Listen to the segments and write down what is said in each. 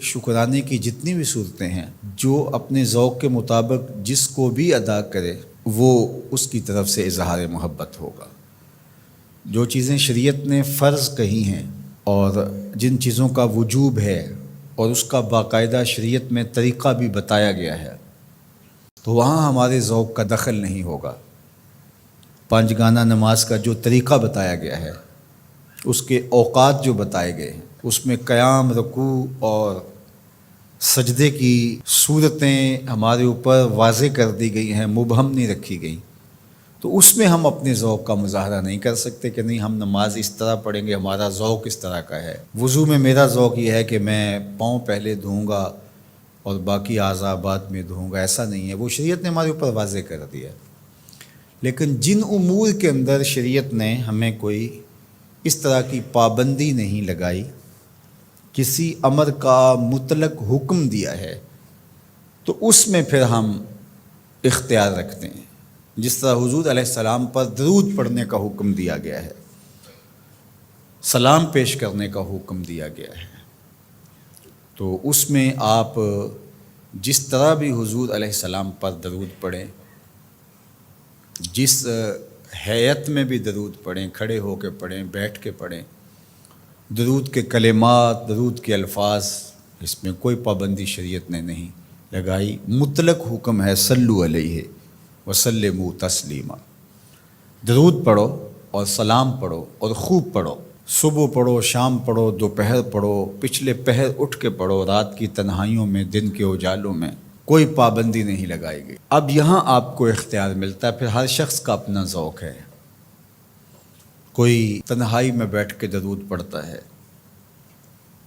شکرانے کی جتنی بھی صورتیں ہیں، جو اپنے ذوق کے مطابق جس کو بھی ادا کرے وہ اس کی طرف سے اظہار محبت ہوگا۔ جو چیزیں شریعت نے فرض کہی ہیں اور جن چیزوں کا وجوب ہے اور اس کا باقاعدہ شریعت میں طریقہ بھی بتایا گیا ہے، تو وہاں ہمارے ذوق کا دخل نہیں ہوگا۔ پانچ گانہ نماز کا جو طریقہ بتایا گیا ہے، اس کے اوقات جو بتائے گئے ہیں، اس میں قیام، رکوع اور سجدے کی صورتیں ہمارے اوپر واضح کر دی گئی ہیں، مبہم نہیں رکھی گئی، تو اس میں ہم اپنے ذوق کا مظاہرہ نہیں کر سکتے کہ نہیں ہم نماز اس طرح پڑھیں گے، ہمارا ذوق اس طرح کا ہے۔ وضو میں میرا ذوق یہ ہے کہ میں پاؤں پہلے دھوؤں گا اور باقی اعضاء بعد میں دھوؤں گا، ایسا نہیں ہے، وہ شریعت نے ہمارے اوپر واضح کر دیا۔ لیکن جن امور کے اندر شریعت نے ہمیں کوئی اس طرح کی پابندی نہیں لگائی، کسی امر کا مطلق حکم دیا ہے، تو اس میں پھر ہم اختیار رکھتے ہیں۔ جس طرح حضور علیہ السلام پر درود پڑھنے کا حکم دیا گیا ہے، سلام پیش کرنے کا حکم دیا گیا ہے، تو اس میں آپ جس طرح بھی حضور علیہ السلام پر درود پڑھیں، جس ہیئت میں بھی درود پڑھیں، کھڑے ہو کے پڑھیں، بیٹھ کے پڑھیں، درود کے کلمات، درود کے الفاظ، اس میں کوئی پابندی شریعت نے نہیں لگائی۔ مطلق حکم ہے صلو علیہ وسلموا تسلیما، درود پڑھو اور سلام پڑھو اور خوب پڑھو، صبح پڑھو، شام پڑھو، دوپہر پڑھو، پچھلے پہر اٹھ کے پڑھو، رات کی تنہائیوں میں، دن کے اجالوں میں، کوئی پابندی نہیں لگائی گئی۔ اب یہاں آپ کو اختیار ملتا ہے، پھر ہر شخص کا اپنا ذوق ہے۔ کوئی تنہائی میں بیٹھ کے درود پڑھتا ہے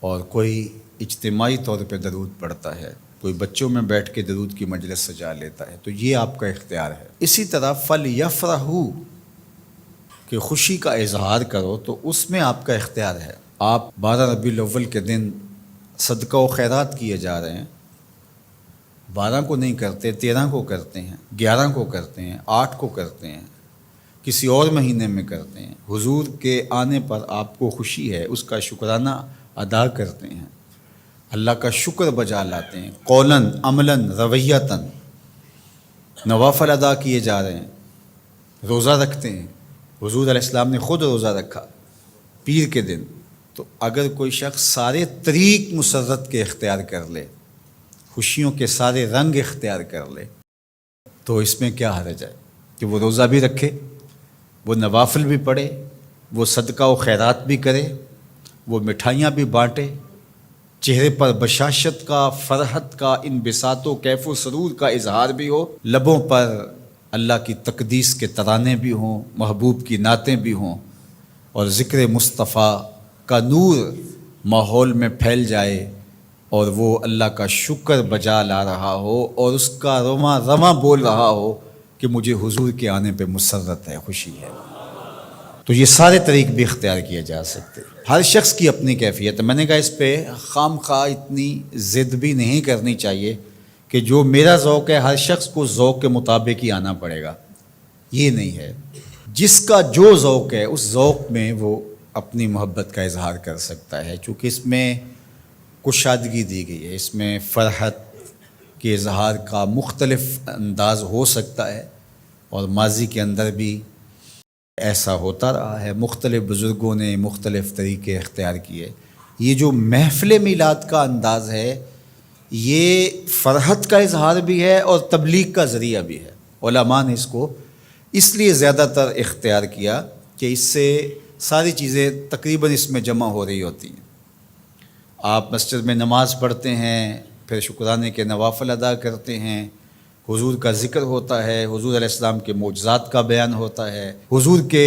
اور کوئی اجتماعی طور پہ درود پڑھتا ہے، کوئی بچوں میں بیٹھ کے درود کی مجلس سجا لیتا ہے، تو یہ آپ کا اختیار ہے۔ اسی طرح فَلْيَفْرَحُوا کہ خوشی کا اظہار کرو، تو اس میں آپ کا اختیار ہے۔ آپ 12 ربیع الاول کے دن صدقہ و خیرات کیے جا رہے ہیں، 12 کو نہیں کرتے، 13 کو کرتے ہیں، 11 کو کرتے ہیں، 8 کو کرتے ہیں، کسی اور مہینے میں کرتے ہیں، حضور کے آنے پر آپ کو خوشی ہے، اس کا شکرانہ ادا کرتے ہیں، اللہ کا شکر بجا لاتے ہیں، قولاً، عملاً، رویتاً، نوافل ادا کیے جا رہے ہیں، روزہ رکھتے ہیں۔ حضور علیہ السلام نے خود روزہ رکھا پیر کے دن، تو اگر کوئی شخص سارے طریق مسرت کے اختیار کر لے، خوشیوں کے سارے رنگ اختیار کر لے، تو اس میں کیا حرج ہے کہ وہ روزہ بھی رکھے، وہ نوافل بھی پڑھے، وہ صدقہ و خیرات بھی کرے، وہ مٹھائیاں بھی بانٹے، چہرے پر بشاشت کا، فرحت کا، انبساط و کیف و سرور کا اظہار بھی ہو، لبوں پر اللہ کی تقدیس کے ترانے بھی ہوں، محبوب کی نعتیں بھی ہوں، اور ذکر مصطفیٰ کا نور ماحول میں پھیل جائے، اور وہ اللہ کا شکر بجا لا رہا ہو اور اس کا رواں رواں بول رہا ہو کہ مجھے حضور کے آنے پہ مسرت ہے، خوشی ہے، تو یہ سارے طریق بھی اختیار کیے جا سکتے۔ ہر شخص کی اپنی کیفیت ہے۔ میں نے کہا اس پہ خام خواہ اتنی ضد بھی نہیں کرنی چاہیے کہ جو میرا ذوق ہے ہر شخص کو ذوق کے مطابق ہی آنا پڑے گا، یہ نہیں ہے۔ جس کا جو ذوق ہے اس ذوق میں وہ اپنی محبت کا اظہار کر سکتا ہے، چونکہ اس میں کشادگی دی گئی ہے، اس میں فرحت کے اظہار کا مختلف انداز ہو سکتا ہے، اور ماضی کے اندر بھی ایسا ہوتا رہا ہے، مختلف بزرگوں نے مختلف طریقے اختیار کیے۔ یہ جو محفل میلاد کا انداز ہے، یہ فرحت کا اظہار بھی ہے اور تبلیغ کا ذریعہ بھی ہے۔ علماء نے اس کو اس لیے زیادہ تر اختیار کیا کہ اس سے ساری چیزیں تقریباً اس میں جمع ہو رہی ہوتی ہیں۔ آپ مسجد میں نماز پڑھتے ہیں، پھر شکرانے کے نوافل ادا کرتے ہیں، حضور کا ذکر ہوتا ہے، حضور علیہ السلام کے معجزات کا بیان ہوتا ہے، حضور کے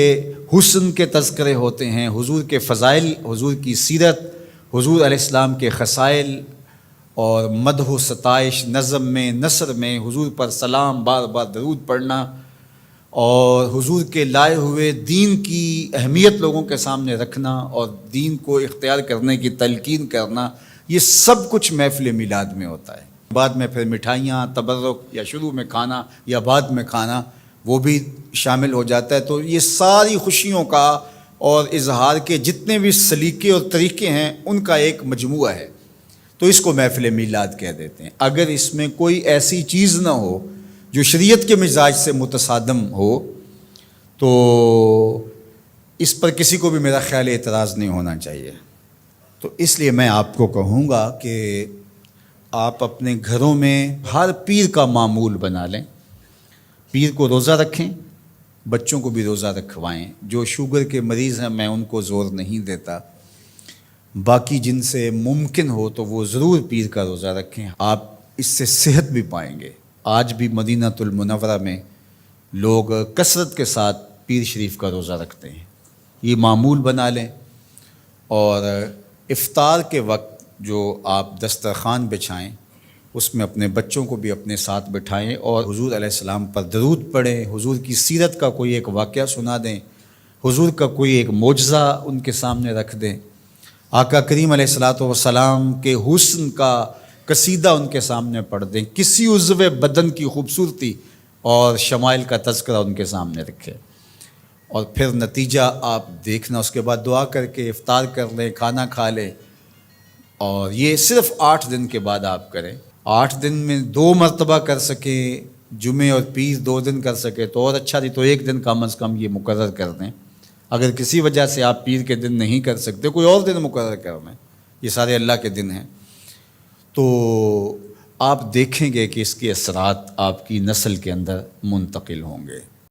حسن کے تذکرے ہوتے ہیں، حضور کے فضائل، حضور کی سیرت، حضور علیہ السلام کے خصائل، اور مدح و ستائش، نظم میں، نثر میں حضور پر سلام، بار بار درود پڑھنا، اور حضور کے لائے ہوئے دین کی اہمیت لوگوں کے سامنے رکھنا اور دین کو اختیار کرنے کی تلقین کرنا، یہ سب کچھ محفل میلاد میں ہوتا ہے۔ بعد میں پھر مٹھائیاں، تبرک، یا شروع میں کھانا یا بعد میں کھانا، وہ بھی شامل ہو جاتا ہے۔ تو یہ ساری خوشیوں کا اور اظہار کے جتنے بھی سلیقے اور طریقے ہیں، ان کا ایک مجموعہ ہے۔ تو اس کو محفل میلاد کہہ دیتے ہیں۔ اگر اس میں کوئی ایسی چیز نہ ہو جو شریعت کے مزاج سے متصادم ہو تو اس پر کسی کو بھی میرا خیال اعتراض نہیں ہونا چاہیے۔ تو اس لیے میں آپ کو کہوں گا کہ آپ اپنے گھروں میں ہر پیر کا معمول بنا لیں، پیر کو روزہ رکھیں، بچوں کو بھی روزہ رکھوائیں۔ جو شوگر کے مریض ہیں میں ان کو زور نہیں دیتا، باقی جن سے ممکن ہو تو وہ ضرور پیر کا روزہ رکھیں، آپ اس سے صحت بھی پائیں گے۔ آج بھی مدینہ المنورہ میں لوگ کثرت کے ساتھ پیر شریف کا روزہ رکھتے ہیں، یہ معمول بنا لیں۔ اور افطار کے وقت جو آپ دسترخوان بچھائیں اس میں اپنے بچوں کو بھی اپنے ساتھ بٹھائیں اور حضور علیہ السلام پر درود پڑھیں، حضور کی سیرت کا کوئی ایک واقعہ سنا دیں، حضور کا کوئی ایک معجزہ ان کے سامنے رکھ دیں، آقا کریم علیہ الصلاۃ والسلام کے حسن کا قصیدہ ان کے سامنے پڑھ دیں، کسی عضو بدن کی خوبصورتی اور شمائل کا تذکرہ ان کے سامنے رکھیں، اور پھر نتیجہ آپ دیکھنا۔ اس کے بعد دعا کر کے افطار کر لیں، کھانا کھا لیں، اور یہ صرف 8 دن کے بعد آپ کریں۔ 8 دن میں 2 مرتبہ کر سکیں، جمعے اور پیر 2 دن کر سکے تو اور اچھا، نہیں تو 1 دن کم از کم یہ مقرر کر دیں۔ اگر کسی وجہ سے آپ پیر کے دن نہیں کر سکتے، کوئی اور دن مقرر کر لیں، یہ سارے اللہ کے دن ہیں، تو آپ دیکھیں گے کہ اس کے اثرات آپ کی نسل کے اندر منتقل ہوں گے۔